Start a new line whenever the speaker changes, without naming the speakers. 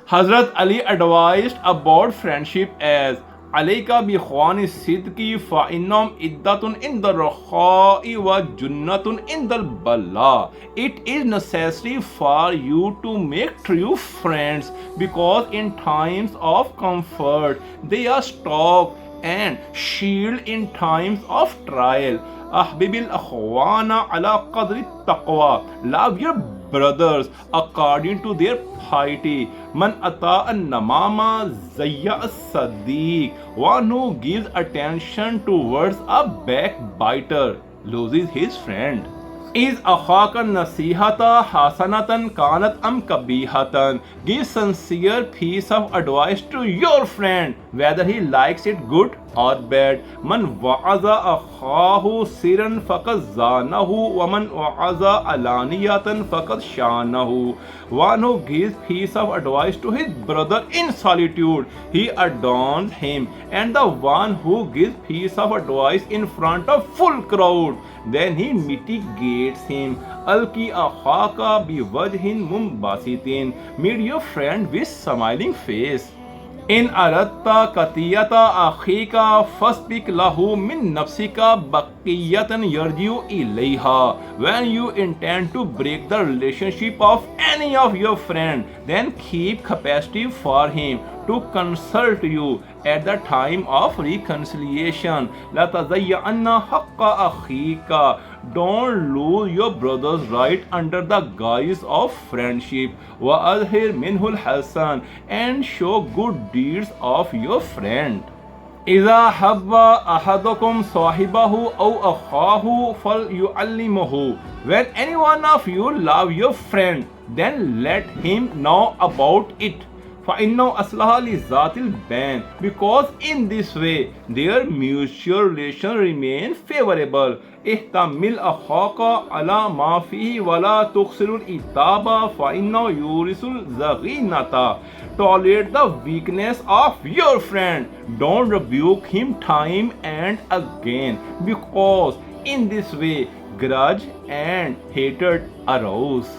Hazrat Ali advised about friendship as Alayka bi khwani sidqi fa innam iddatun indal rakha'i wa junnatun indal bala. It is necessary for you to make true friends because in times of comfort they are stock and shield in times of trial. Ahbibil akhwana ala qadri taqwa. Love your brothers according to their piety. Man ata an namama zayya as-sadiq. One who gives attention towards a backbiter loses his friend. Is akhaka nasihata hasanatan kanat am kabihatan. Give sincere piece of advice to your friend, whether he likes it good or bad. Man wa'aza akhahu siran faqad zanahu wa man wa'aza alaniyatan faqad shanahu. One who gives piece of advice to his brother in solitude, he adorns him, and the one who gives piece of advice in front of full crowd, then he mitigates him. Alki akhaka bi wajhin mumbasitin. Meet your friend with smiling face. In aratta katiyata akhika fasbik lahu min nafsika baqiyatan yarjiu ilayha. When you intend to break the relationship of any of your friend, then keep capacity for him to consult you at the time of reconciliation. La tazayyanna haqqa akhika. Don't lose your brother's right under the guise of friendship. Wa azhir minhul hasan, and show good deeds of your friend. إذا حب أحدكم صاحبه أو أخاه فليعلمه. When any one of you love your friend, then let him know about it. فإنه أصلح لذات البين. Because in this way their mutual relation remain favorable. احتمل أخاك على ما فيه ولا تكسر العتاب فإنه يورث الضغينة. Tolerate the weakness of your friend. Don't rebuke him time and again, because in this way grudge and hatred arouse.